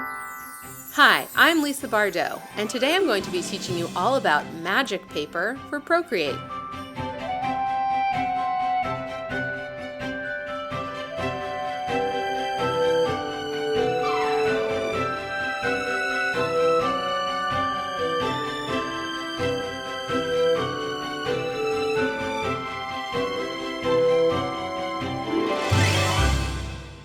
Hi, I'm Lisa Bardot, and today I'm going to be teaching you all about magic paper for Procreate.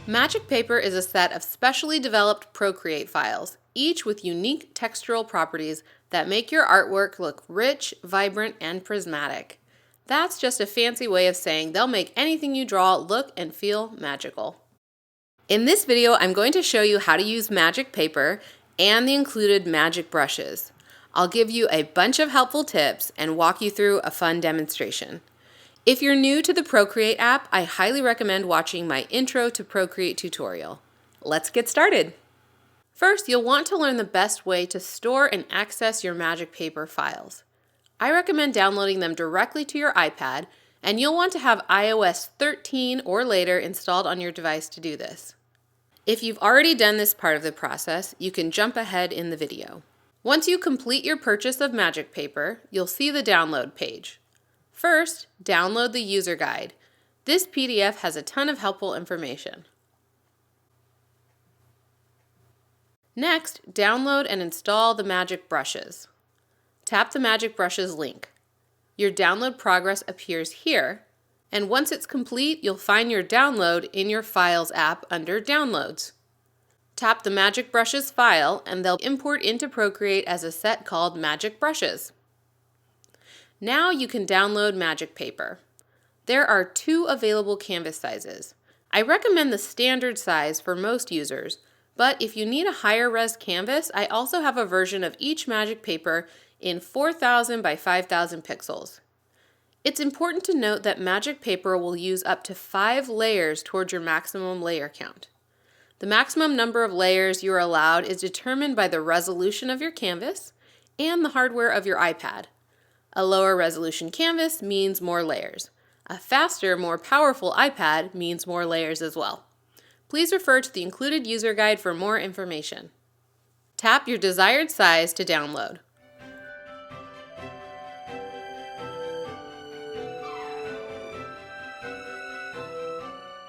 Magic paper is a set of specially developed Procreate files, each with unique textural properties that make your artwork look rich, vibrant, and prismatic. That's just a fancy way of saying they'll make anything you draw look and feel magical. In this video, I'm going to show you how to use magic paper and the included magic brushes. I'll give you a bunch of helpful tips and walk you through a fun demonstration. If you're new to the Procreate app, I highly recommend watching my Intro to Procreate tutorial. Let's get started. First, you'll want to learn the best way to store and access your magic paper files. I recommend downloading them directly to your iPad, and you'll want to have iOS 13 or later installed on your device to do this. If you've already done this part of the process, you can jump ahead in the video. Once you complete your purchase of magic paper, you'll see the download page. First, download the user guide. This PDF has a ton of helpful information. Next, download and install the magic brushes. Tap the magic brushes link. Your download progress appears here, and once it's complete, you'll find your download in your Files app under Downloads. Tap the magic brushes file, and they'll import into Procreate as a set called Magic Brushes. Now you can download magic paper. There are 2 available canvas sizes. I recommend the standard size for most users, but if you need a higher res canvas, I also have a version of each magic paper in 4000 by 5000 pixels. It's important to note that magic paper will use up to 5 layers towards your maximum layer count. The maximum number of layers you are allowed is determined by the resolution of your canvas and the hardware of your iPad. A lower resolution canvas means more layers. A faster, more powerful iPad means more layers as well. Please refer to the included user guide for more information. Tap your desired size to download.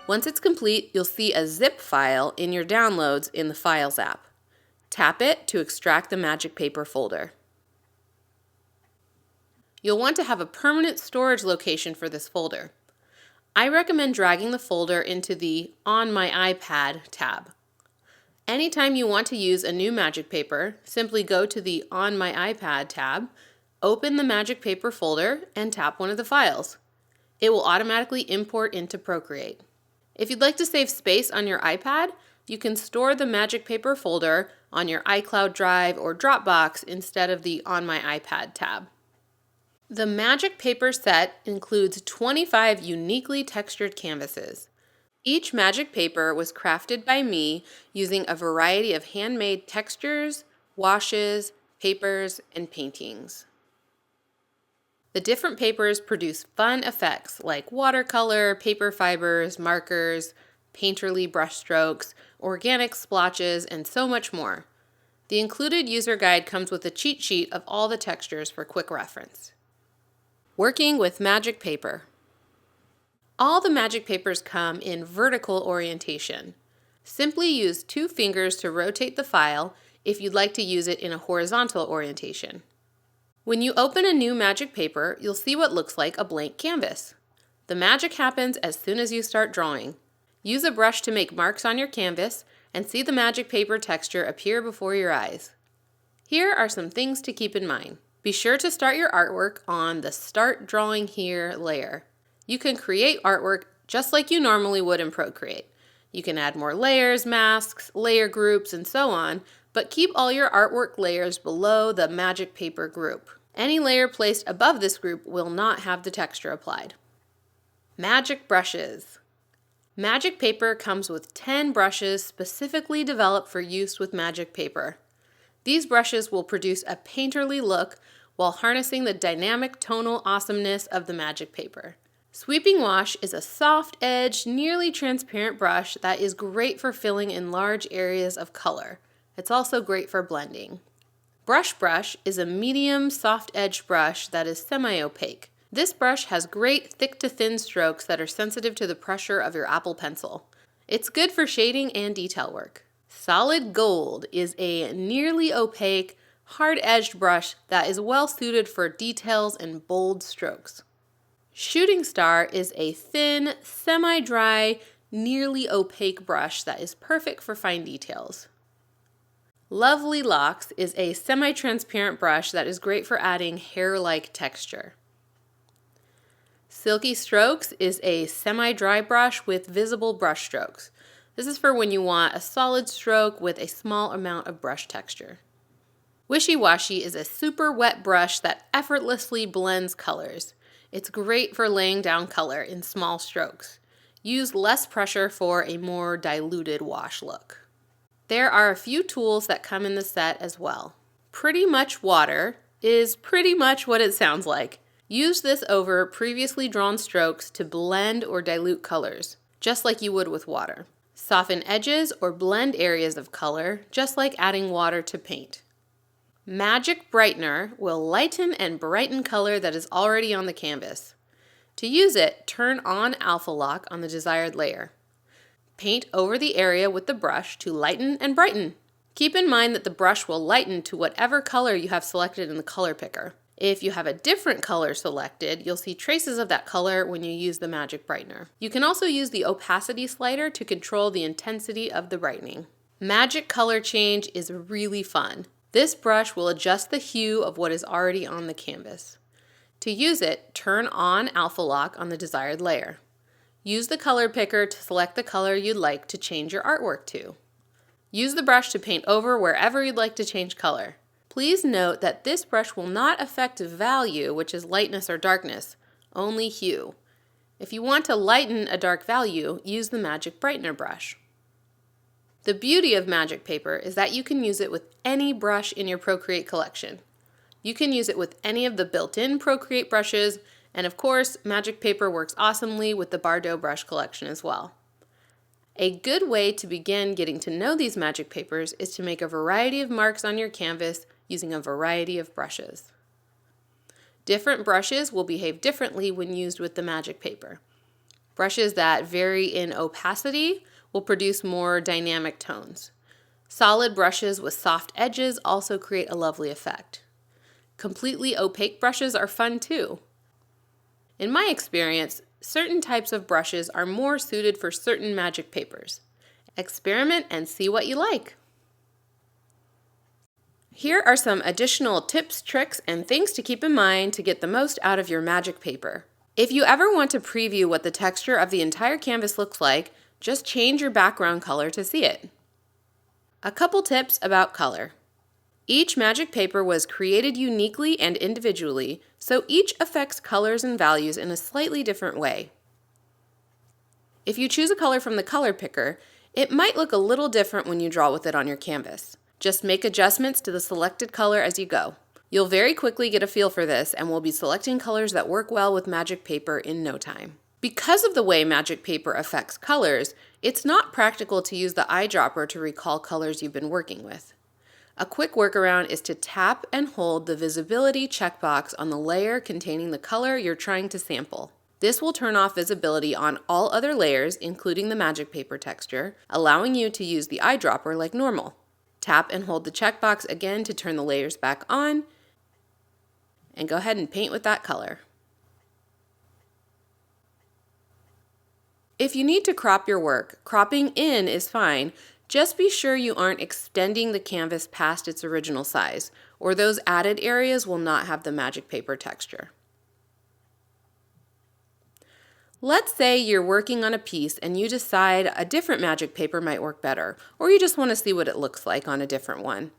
Once it's complete, you'll see a zip file in your downloads in the Files app. Tap it to extract the magic paper folder. You'll want to have a permanent storage location for this folder. I recommend dragging the folder into the On My iPad tab. Anytime you want to use a new magic paper, simply go to the On My iPad tab, open the magic paper folder, and tap one of the files. It will automatically import into Procreate. If you'd like to save space on your iPad, you can store the magic paper folder on your iCloud Drive or Dropbox instead of the On My iPad tab. The magic paper set includes 25 uniquely textured canvases. Each magic paper was crafted by me using a variety of handmade textures, washes, papers, and paintings. The different papers produce fun effects like watercolor, paper fibers, markers, painterly brushstrokes, organic splotches, and so much more. The included user guide comes with a cheat sheet of all the textures for quick reference. Working with magic paper. All the magic papers come in vertical orientation. Simply use 2 fingers to rotate the file if you'd like to use it in a horizontal orientation. When you open a new magic paper, you'll see what looks like a blank canvas. The magic happens as soon as you start drawing. Use a brush to make marks on your canvas and see the magic paper texture appear before your eyes. Here are some things to keep in mind. Be sure to start your artwork on the Start Drawing Here layer. You can create artwork just like you normally would in Procreate. You can add more layers, masks, layer groups, and so on, but keep all your artwork layers below the magic paper group. Any layer placed above this group will not have the texture applied. Magic brushes. Magic paper comes with 10 brushes specifically developed for use with magic paper. These brushes will produce a painterly look while harnessing the dynamic tonal awesomeness of the magic paper. Sweeping Wash is a soft-edged, nearly transparent brush that is great for filling in large areas of color, It's also great for blending. Brush is a medium soft-edged brush that is semi-opaque. This brush has great thick to thin strokes that are sensitive to the pressure of your Apple Pencil. It's good for shading and detail work. Solid Gold is a nearly opaque, hard-edged brush that is well suited for details and bold strokes. Shooting Star is a thin, semi-dry, nearly opaque brush that is perfect for fine details. Lovely Locks is a semi-transparent brush that is great for adding hair-like texture. Silky Strokes is a semi-dry brush with visible brush strokes. This is for when you want a solid stroke with a small amount of brush texture. Wishy Washy is a super wet brush that effortlessly blends colors. It's great for laying down color in small strokes. Use less pressure for a more diluted wash look. There are a few tools that come in the set as well. Pretty Much Water is pretty much what it sounds like. Use this over previously drawn strokes to blend or dilute colors, just like you would with water. Soften edges or blend areas of color, just like adding water to paint. Magic Brightener will lighten and brighten color that is already on the canvas. To use it, turn on Alpha Lock on the desired layer. Paint over the area with the brush to lighten and brighten. Keep in mind that the brush will lighten to whatever color you have selected in the color picker. If you have a different color selected, you'll see traces of that color when you use the Magic Brightener. You can also use the opacity slider to control the intensity of the brightening. Magic Color Change is really fun. This brush will adjust the hue of what is already on the canvas. To use it, turn on Alpha Lock on the desired layer. Use the color picker to select the color you'd like to change your artwork to. Use the brush to paint over wherever you'd like to change color. Please note that this brush will not affect value, which is lightness or darkness, only hue. If you want to lighten a dark value, use the Magic Brightener brush. The beauty of magic paper is that you can use it with any brush in your Procreate collection. You can use it with any of the built-in Procreate brushes, and of course, magic paper works awesomely with the Bardot Brush collection as well. A good way to begin getting to know these magic papers is to make a variety of marks on your canvas using a variety of brushes. Different brushes will behave differently when used with the magic paper. Brushes that vary in opacity will produce more dynamic tones. Solid brushes with soft edges also create a lovely effect. Completely opaque brushes are fun too. In my experience, certain types of brushes are more suited for certain magic papers. Experiment and see what you like. Here are some additional tips, tricks, and things to keep in mind to get the most out of your magic paper. If you ever want to preview what the texture of the entire canvas looks like, just change your background color to see it. A couple tips about color. Each magic paper was created uniquely and individually, so each affects colors and values in a slightly different way. If you choose a color from the color picker, it might look a little different when you draw with it on your canvas. Just make adjustments to the selected color as you go. You'll very quickly get a feel for this and will be selecting colors that work well with magic paper in no time. Because of the way magic paper affects colors, it's not practical to use the eyedropper to recall colors you've been working with. A quick workaround is to tap and hold the visibility checkbox on the layer containing the color you're trying to sample. This will turn off visibility on all other layers, including the magic paper texture, allowing you to use the eyedropper like normal. Tap and hold the checkbox again to turn the layers back on, and go ahead and paint with that color. If you need to crop your work, cropping in is fine. Just be sure you aren't extending the canvas past its original size, or those added areas will not have the magic paper texture. Let's say you're working on a piece and you decide a different magic paper might work better, or you just want to see what it looks like on a different one.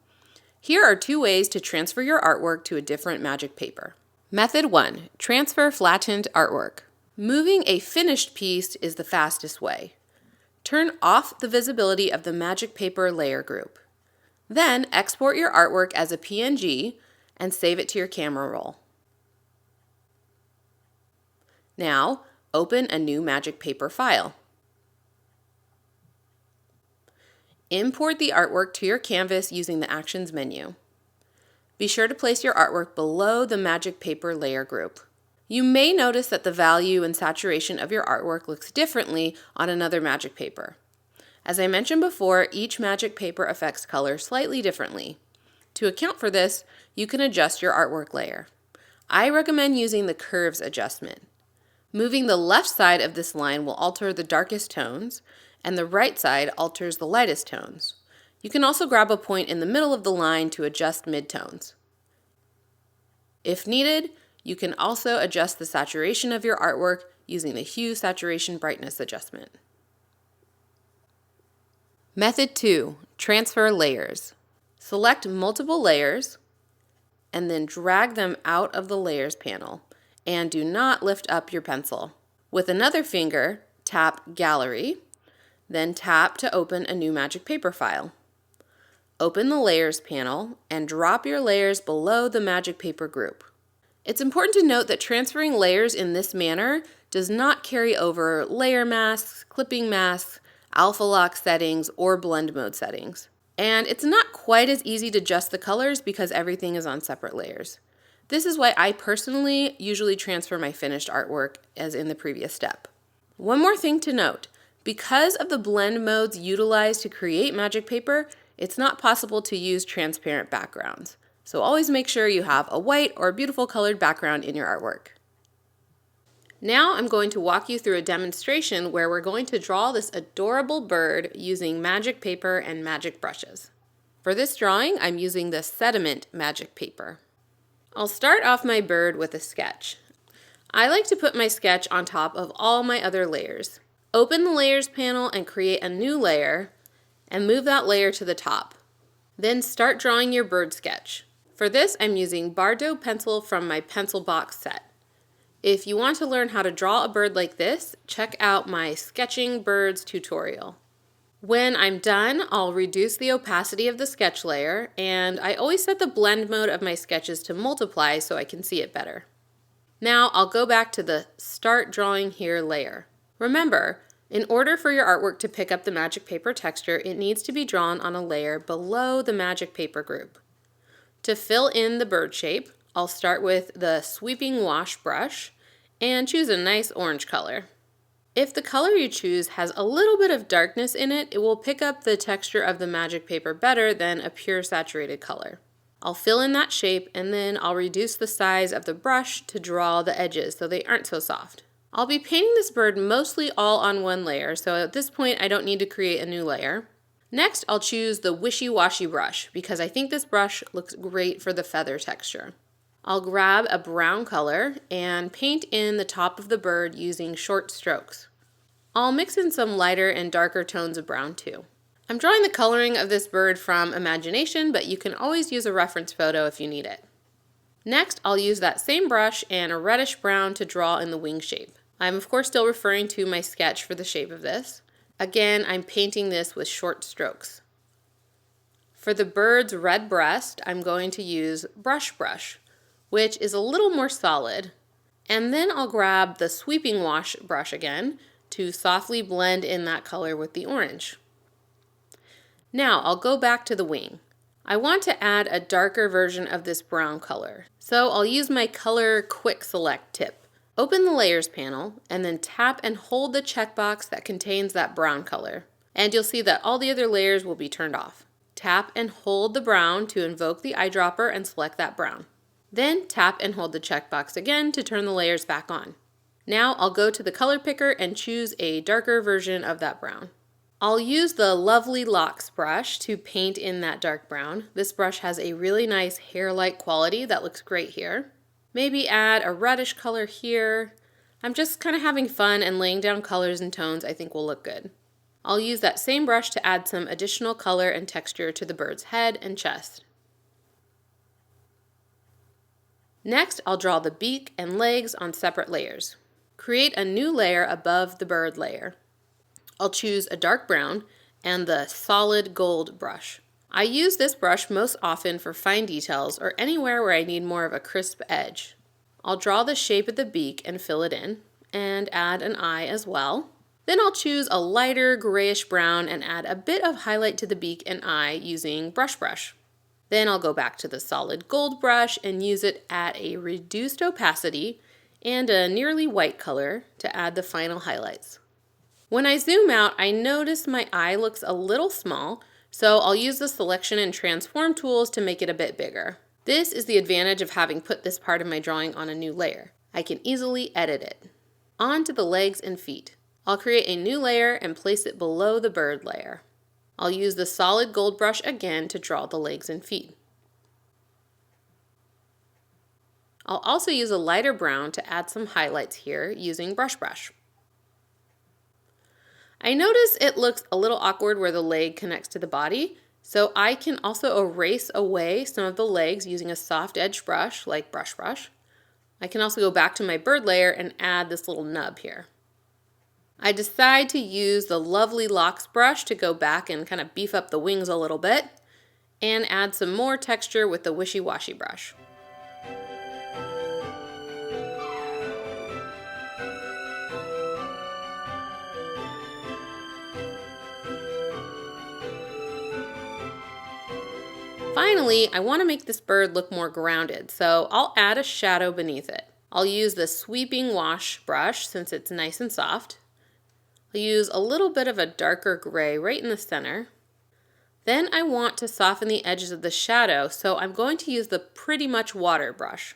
Here are 2 ways to transfer your artwork to a different magic paper. Method 1. Transfer flattened artwork. Moving a finished piece is the fastest way. Turn off the visibility of the magic paper layer group. Then export your artwork as a PNG and save it to your camera roll. Now, open a new magic paper file. Import the artwork to your canvas using the Actions menu. Be sure to place your artwork below the magic paper layer group. You may notice that the value and saturation of your artwork looks differently on another magic paper. As I mentioned before, each magic paper affects color slightly differently. To account for this, you can adjust your artwork layer. I recommend using the curves adjustment. Moving the left side of this line will alter the darkest tones, and the right side alters the lightest tones. You can also grab a point in the middle of the line to adjust midtones. If needed, you can also adjust the saturation of your artwork using the Hue Saturation Brightness adjustment. Method 2. Transfer layers. Select multiple layers and then drag them out of the Layers panel, and do not lift up your pencil. With another finger, tap Gallery, then tap to open a new magic paper file. Open the Layers panel and drop your layers below the magic paper group. It's important to note that transferring layers in this manner does not carry over layer masks, clipping masks, alpha lock settings, or blend mode settings. And it's not quite as easy to adjust the colors because everything is on separate layers. This is why I personally usually transfer my finished artwork as in the previous step. One more thing to note, because of the blend modes utilized to create magic paper, it's not possible to use transparent backgrounds. So always make sure you have a white or beautiful colored background in your artwork. Now I'm going to walk you through a demonstration where we're going to draw this adorable bird using magic paper and magic brushes. For this drawing, I'm using the sediment magic paper. I'll start off my bird with a sketch. I like to put my sketch on top of all my other layers. Open the Layers panel and create a new layer and move that layer to the top. Then start drawing your bird sketch. For this, I'm using Bardot pencil from my pencil box set. If you want to learn how to draw a bird like this, check out my Sketching Birds tutorial. When I'm done, I'll reduce the opacity of the sketch layer, and I always set the blend mode of my sketches to multiply so I can see it better. Now I'll go back to the Start Drawing Here layer. Remember, in order for your artwork to pick up the magic paper texture, it needs to be drawn on a layer below the magic paper group. To fill in the bird shape, I'll start with the Sweeping Wash brush and choose a nice orange color. If the color you choose has a little bit of darkness in it, it will pick up the texture of the magic paper better than a pure saturated color. I'll fill in that shape and then I'll reduce the size of the brush to draw the edges so they aren't so soft. I'll be painting this bird mostly all on one layer, so at this point I don't need to create a new layer. Next, I'll choose the Wishy Washy brush because I think this brush looks great for the feather texture. I'll grab a brown color and paint in the top of the bird using short strokes. I'll mix in some lighter and darker tones of brown too. I'm drawing the coloring of this bird from imagination, but you can always use a reference photo if you need it. Next, I'll use that same brush and a reddish brown to draw in the wing shape. I'm of course still referring to my sketch for the shape of this. Again, I'm painting this with short strokes. For the bird's red breast, I'm going to use Brush, which is a little more solid. And then I'll grab the Sweeping Wash brush again to softly blend in that color with the orange. Now I'll go back to the wing. I want to add a darker version of this brown color, so I'll use my Color Quick Select tip. Open the Layers panel and then tap and hold the checkbox that contains that brown color, and you'll see that all the other layers will be turned off. Tap and hold the brown to invoke the eyedropper and select that brown. Then tap and hold the checkbox again to turn the layers back on. Now I'll go to the color picker and choose a darker version of that brown. I'll use the Lovely Locks brush to paint in that dark brown. This brush has a really nice hair-like quality that looks great here. Maybe add a reddish color here. I'm just kind of having fun and laying down colors and tones I think will look good. I'll use that same brush to add some additional color and texture to the bird's head and chest. Next, I'll draw the beak and legs on separate layers. Create a new layer above the bird layer. I'll choose a dark brown and the Solid Gold brush. I use this brush most often for fine details or anywhere where I need more of a crisp edge. I'll draw the shape of the beak and fill it in, and add an eye as well. Then I'll choose a lighter grayish brown and add a bit of highlight to the beak and eye using brush. Then I'll go back to the solid gold brush and use it at a reduced opacity and a nearly white color to add the final highlights. When I zoom out, I notice my eye looks a little small, so I'll use the selection and transform tools to make it a bit bigger. This is the advantage of having put this part of my drawing on a new layer. I can easily edit it. On to the legs and feet. I'll create a new layer and place it below the bird layer. I'll use the solid gold brush again to draw the legs and feet. I'll also use a lighter brown to add some highlights here using brush. I notice it looks a little awkward where the leg connects to the body, so I can also erase away some of the legs using a soft edged brush like brush. I can also go back to my bird layer and add this little nub here. I decide to use the Lovely Locks brush to go back and kind of beef up the wings a little bit and add some more texture with the Wishy Washy brush. Finally, I want to make this bird look more grounded, so I'll add a shadow beneath it. I'll use the Sweeping Wash brush since it's nice and soft. I'll use a little bit of a darker gray right in the center. Then I want to soften the edges of the shadow, so I'm going to use the Pretty Much Water brush.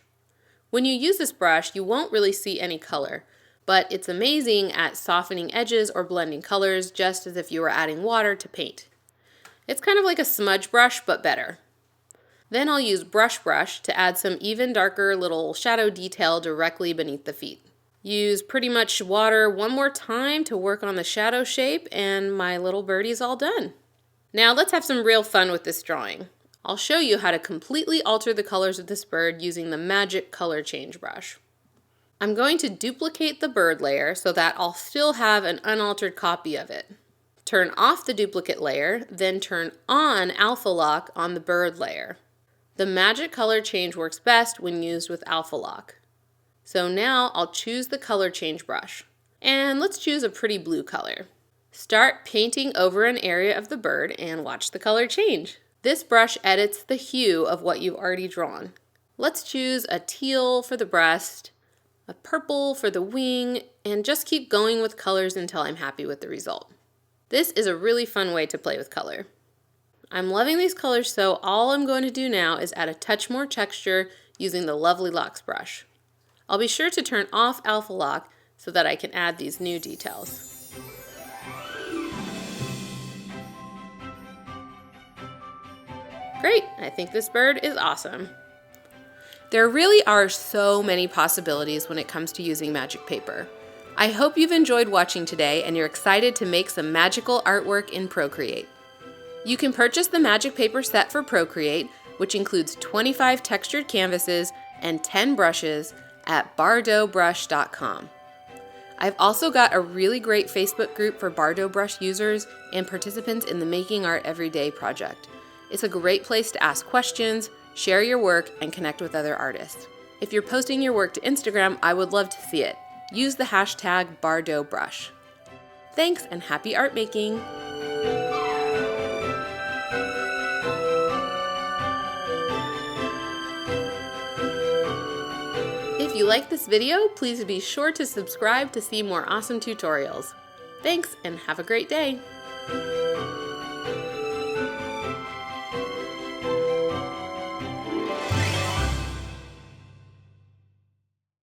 When you use this brush, you won't really see any color, but it's amazing at softening edges or blending colors just as if you were adding water to paint. It's kind of like a smudge brush, but better. Then I'll use brush to add some even darker little shadow detail directly beneath the feet. Use Pretty Much Water one more time to work on the shadow shape, and my little birdie's all done. Now let's have some real fun with this drawing. I'll show you how to completely alter the colors of this bird using the Magic Color Change brush. I'm going to duplicate the bird layer so that I'll still have an unaltered copy of it. Turn off the duplicate layer, then turn on Alpha Lock on the bird layer. The Magic Color Change works best when used with Alpha Lock. So now I'll choose the color change brush. And let's choose a pretty blue color. Start painting over an area of the bird and watch the color change. This brush edits the hue of what you've already drawn. Let's choose a teal for the breast, a purple for the wing, and just keep going with colors until I'm happy with the result. This is a really fun way to play with color. I'm loving these colors, so all I'm going to do now is add a touch more texture using the Lovely Locks brush. I'll be sure to turn off Alpha Lock so that I can add these new details. Great, I think this bird is awesome. There really are so many possibilities when it comes to using magic paper. I hope you've enjoyed watching today and you're excited to make some magical artwork in Procreate. You can purchase the magic paper set for Procreate, which includes 25 textured canvases and 10 brushes, at bardotbrush.com. I've also got a really great Facebook group for Bardot Brush users and participants in the Making Art Everyday project. It's a great place to ask questions, share your work, and connect with other artists. If you're posting your work to Instagram, I would love to see it. Use the hashtag #BardotBrush. Thanks and happy art making! If you like this video, please be sure to subscribe to see more awesome tutorials. Thanks and have a great day!